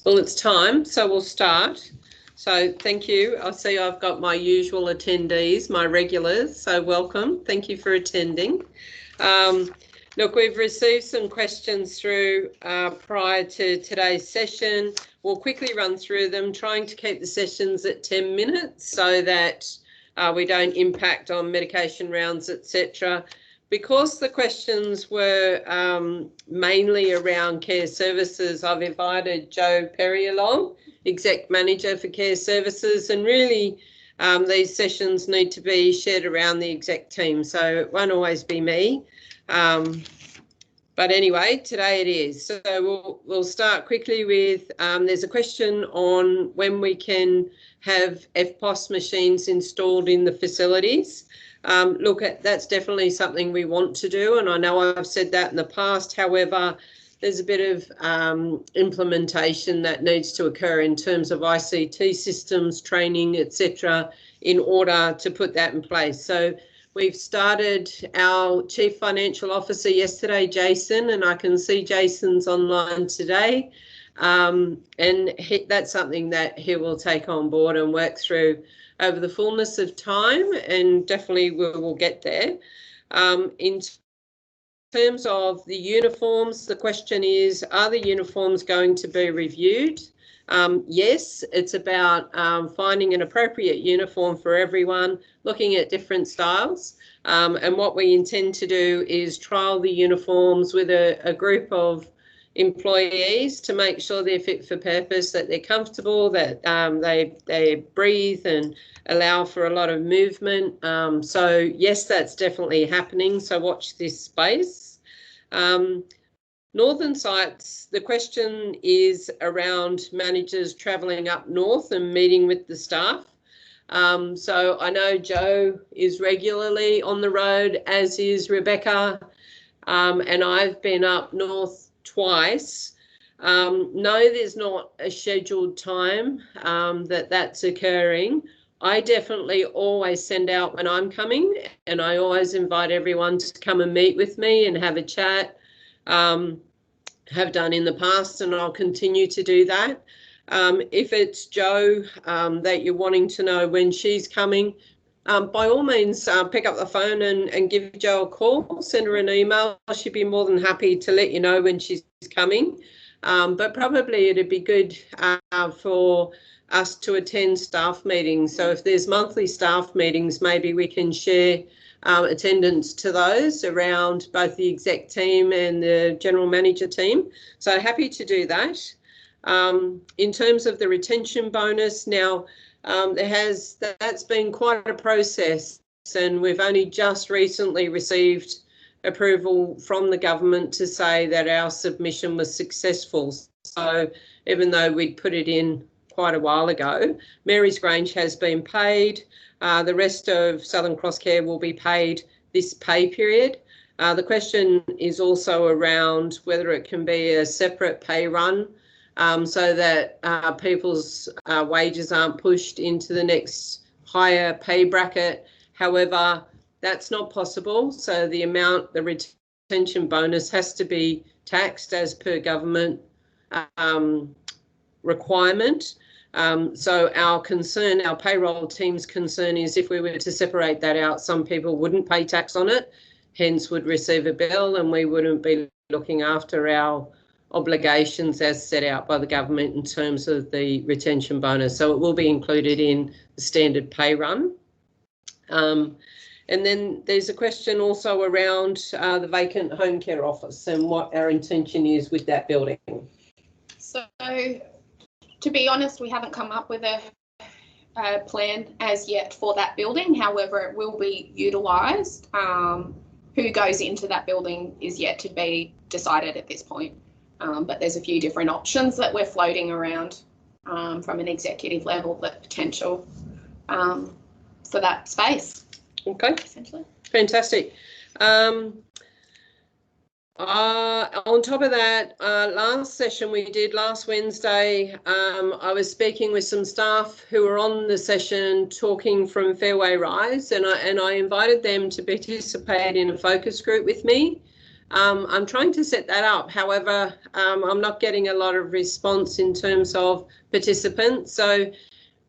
Well, it's time, so we'll start. So thank you. I see I've got my usual attendees, my regulars, so welcome. Thank you for attending. Look, we've received some questions through prior to today's session. We'll quickly run through them, trying to keep the sessions at 10 minutes so that we don't impact on medication rounds, etc. Because the questions were mainly around care services, I've invited Jo Perry along, Exec Manager for Care Services, and really these sessions need to be shared around the exec team, so it won't always be me. But anyway, today it is. So we'll start quickly with, there's a question on when we can have EFTPOS machines installed in the facilities. Look, that's definitely something we want to do, and I know I've said that in the past. However, there's a bit of implementation that needs to occur in terms of ICT systems, training, etc., in order to put that in place. So we've started our Chief Financial Officer yesterday, Jason, and I can see Jason's online today. And that's something that he will take on board and work through over the fullness of time, and definitely we will get there. In terms of the uniforms, the question is, are the uniforms going to be reviewed? Yes, it's about finding an appropriate uniform for everyone, looking at different styles. And what we intend to do is trial the uniforms with a group of employees to make sure they're fit for purpose, that they're comfortable, that they breathe and allow for a lot of movement. So yes, that's definitely happening. So watch this space. Northern sites, the question is around managers travelling up north and meeting with the staff. So I know Jo is regularly on the road, as is Rebecca, and I've been up north twice. No, there's not a scheduled time that's occurring. I definitely always send out when I'm coming, and I always invite everyone to come and meet with me and have a chat. Have done in the past, and I'll continue to do that. If it's Jo that you're wanting to know when she's coming, by all means, pick up the phone and give Jo a call, send her an email. She'd be more than happy to let you know when she's coming. But probably it'd be good for us to attend staff meetings. So if there's monthly staff meetings, maybe we can share attendance to those around both the exec team and the general manager team. So happy to do that. In terms of the retention bonus, now that's been quite a process, and we've only just recently received approval from the government to say that our submission was successful. So even though we'd put it in quite a while ago, Mary's Grange has been paid. The rest of Southern Cross Care will be paid this pay period. The question is also around whether it can be a separate pay run so that people's wages aren't pushed into the next higher pay bracket. However, that's not possible. So the retention bonus has to be taxed as per government requirement. So our payroll team's concern is if we were to separate that out, some people wouldn't pay tax on it, hence would receive a bill, and we wouldn't be looking after our obligations as set out by the government in terms of the retention bonus. So it will be included in the standard pay run. And then there's a question also around the vacant home care office and what our intention is with that building. So, to be honest, we haven't come up with a plan as yet for that building. However, it will be utilised. Who goes into that building is yet to be decided at this point. But there's a few different options that we're floating around from an executive level, that potential for that space. Okay. Essentially. Fantastic. On top of that, last session we did last Wednesday, I was speaking with some staff who were on the session talking from Fairway Rise, and I invited them to participate in a focus group with me. I'm trying to set that up. However, I'm not getting a lot of response in terms of participants. So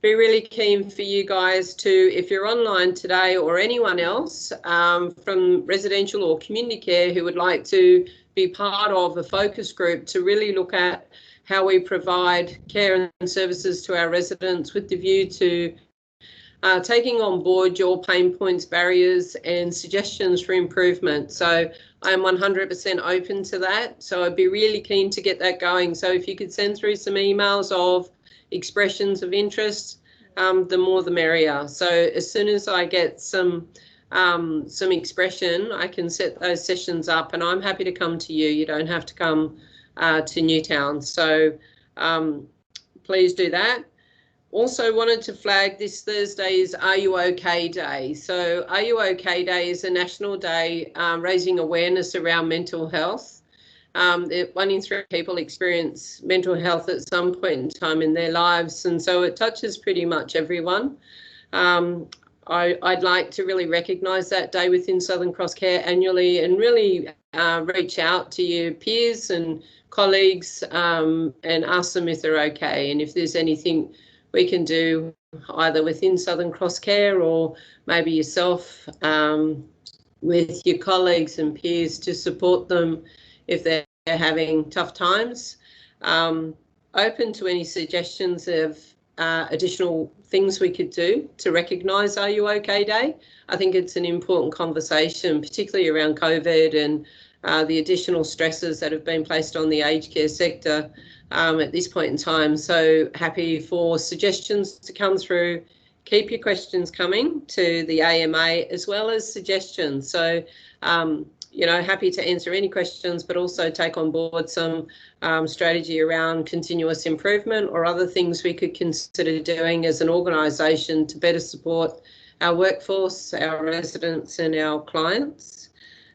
be really keen for you guys to, if you're online today or anyone else from residential or community care who would like to be part of a focus group to really look at how we provide care and services to our residents with the view to taking on board your pain points, barriers and suggestions for improvement. So I'm 100% open to that. So I'd be really keen to get that going. So if you could send through some emails of expressions of interest, the more the merrier. So as soon as I get some expression, I can set those sessions up, and I'm happy to come to you. You don't have to come to Newtown. So please do that. Also wanted to flag this Thursday is Are You OK Day. So Are You OK Day is a national day raising awareness around mental health. 1 in 3 people experience mental health at some point in time in their lives, and so it touches pretty much everyone. I'd like to really recognise that day within Southern Cross Care annually and really reach out to your peers and colleagues and ask them if they're okay, and if there's anything we can do either within Southern Cross Care or maybe yourself with your colleagues and peers to support them if they're having tough times. Open to any suggestions of additional things we could do to recognise Are You OK Day. I think it's an important conversation, particularly around COVID and the additional stresses that have been placed on the aged care sector at this point in time. So happy for suggestions to come through. Keep your questions coming to the AMA as well as suggestions. So, you know, happy to answer any questions, but also take on board some strategy around continuous improvement or other things we could consider doing as an organisation to better support our workforce, our residents and our clients.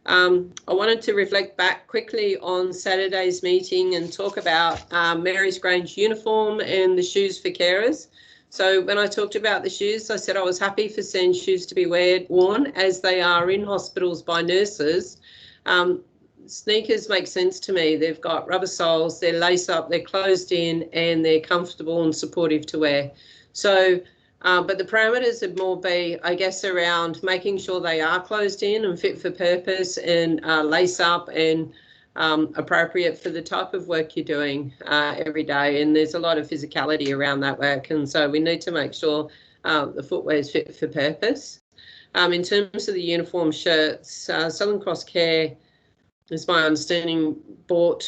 I wanted to reflect back quickly on Saturday's meeting and talk about Mary's Grange uniform and the shoes for carers. So when I talked about the shoes, I said I was happy for SEND shoes to be worn as they are in hospitals by nurses. Sneakers make sense to me. They've got rubber soles, they're lace up, they're closed in and they're comfortable and supportive to wear. So but the parameters would more be, I guess, around making sure they are closed in and fit for purpose and lace up and appropriate for the type of work you're doing every day. And there's a lot of physicality around that work. And so we need to make sure the footwear is fit for purpose. In terms of the uniform shirts, Southern Cross Care, as my understanding, bought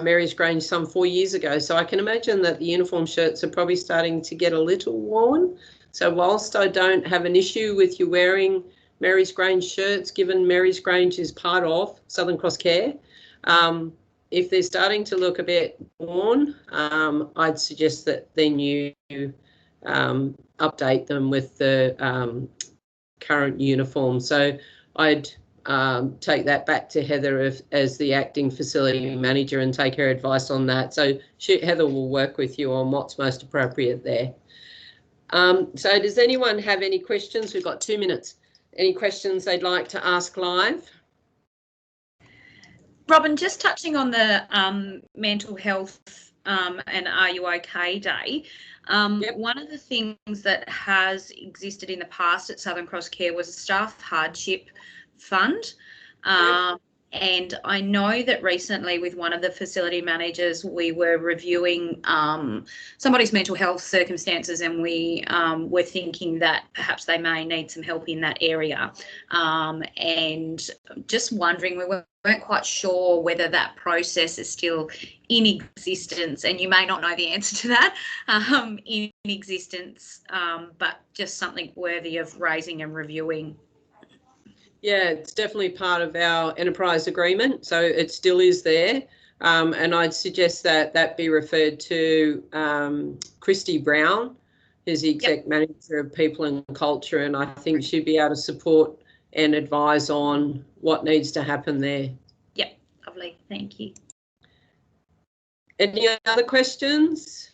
Mary's Grange some 4 years ago. So I can imagine that the uniform shirts are probably starting to get a little worn. So whilst I don't have an issue with you wearing Mary's Grange shirts, given Mary's Grange is part of Southern Cross Care, if they're starting to look a bit worn, I'd suggest that then you update them with the current uniform. So I'd take that back to Heather as the acting facility manager and take her advice on that. So Heather will work with you on what's most appropriate there. So does anyone have any questions? We've got 2 minutes. Any questions they'd like to ask live? Robin, just touching on the mental health and Are You OK Day, Yep. One of the things that has existed in the past at Southern Cross Care was a staff hardship fund. And I know that recently with one of the facility managers, we were reviewing somebody's mental health circumstances, and we were thinking that perhaps they may need some help in that area. And just wondering, we weren't quite sure whether that process is still in existence, and you may not know the answer to that, in existence, but just something worthy of raising and reviewing. Yeah, it's definitely part of our enterprise agreement, so it still is there. And I'd suggest that that be referred to Christy Brown, who's the exec manager of people and culture, and I think she'd be able to support and advise on what needs to happen there. Yep, lovely, thank you. Any other questions?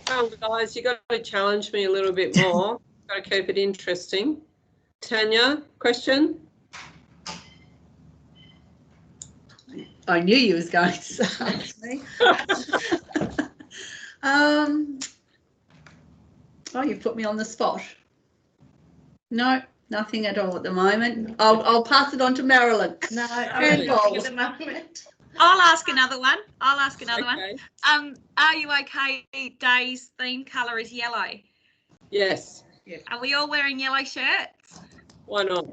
Guys, you've got to challenge me a little bit more. Got to keep it interesting. Tanya, question? I knew you was going to ask me. Oh, you put me on the spot. No, nothing at all at the moment. I'll pass it on to Marilyn. No, Okay. nothing at the moment. I'll ask another one. Okay. Are you okay? Day's theme colour is yellow. Yes. Are we all wearing yellow shirts? Why not?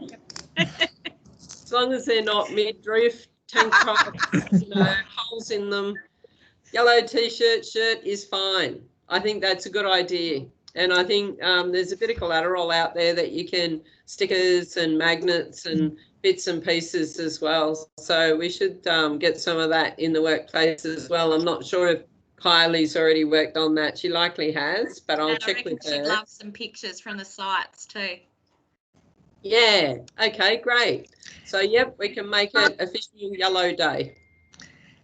As long as they're not midriff, tank tops, holes in them. Yellow t-shirt, shirt is fine. I think that's a good idea. And I think there's a bit of collateral out there that you can, stickers and magnets and bits and pieces as well. So we should get some of that in the workplace as well. I'm not sure if Kylie's already worked on that. She likely has, but I'll check with her. She'd love some pictures from the sites too. Yeah. Okay, great. So, yep, we can make it official Yellow Day.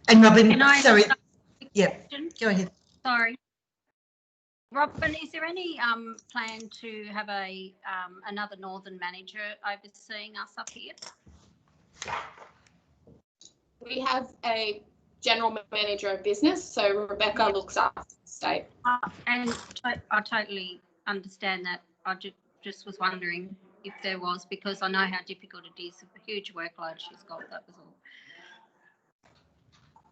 And Robin, Can I sorry. ask a Yep, question? go ahead. Sorry. Robin, is there any plan to have another Northern manager overseeing us up here? We have a general manager of business, so Rebecca looks after the state. And I totally understand that. I just was wondering if there was, because I know how difficult it is. A huge workload she's got, that was all.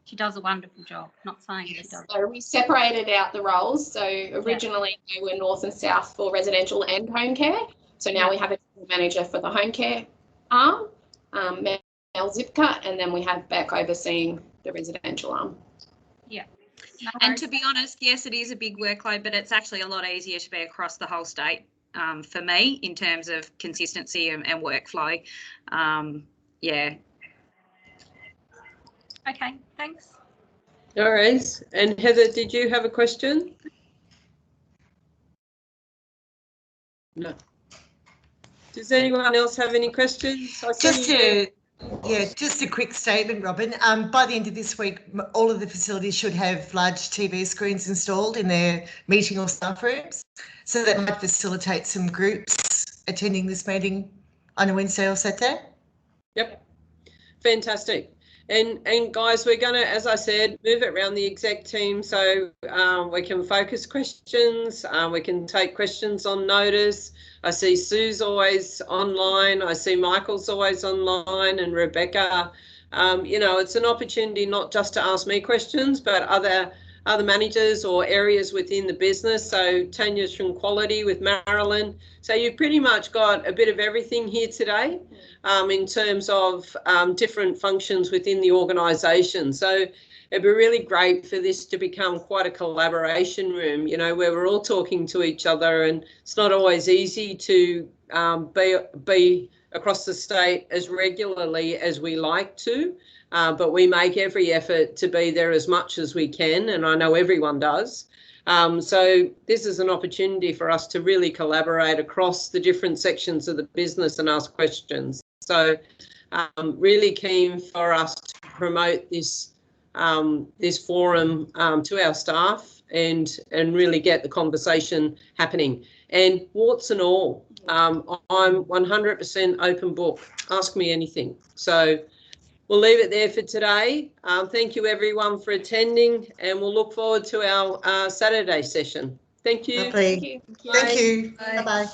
She does a wonderful job, not saying she does. So we separated out the roles. So originally they were north and south for residential and home care. So now we have a general manager for the home care arm, Mel Zipka, and then we have Beck overseeing the residential arm. Yeah. No And worries. to be honest, yes, it is a big workload, but it's actually a lot easier to be across the whole state for me in terms of consistency and workflow. Yeah. Okay, thanks. All right. And Heather, did you have a question? No. Does anyone else have any questions? Just a quick statement, Robin. By the end of this week, all of the facilities should have large TV screens installed in their meeting or staff rooms. So that might facilitate some groups attending this meeting on a Wednesday or Saturday. Yep. Fantastic. And guys, we're going to, as I said, move it around the exec team so we can focus questions. We can take questions on notice. I see Sue's always online. I see Michael's always online, and Rebecca. It's an opportunity not just to ask me questions, but other managers or areas within the business. So Tanya's from quality with Marilyn. So you've pretty much got a bit of everything here today in terms of different functions within the organisation. So it'd be really great for this to become quite a collaboration room, where we're all talking to each other, and it's not always easy to be across the state as regularly as we like to. But we make every effort to be there as much as we can, and I know everyone does. So this is an opportunity for us to really collaborate across the different sections of the business and ask questions. So really keen for us to promote this forum to our staff and really get the conversation happening. And warts and all, I'm 100% open book. Ask me anything. So we'll leave it there for today. Thank you everyone for attending, and we'll look forward to our Saturday session. Thank you. Lovely. Thank you. Thank you. Bye-bye.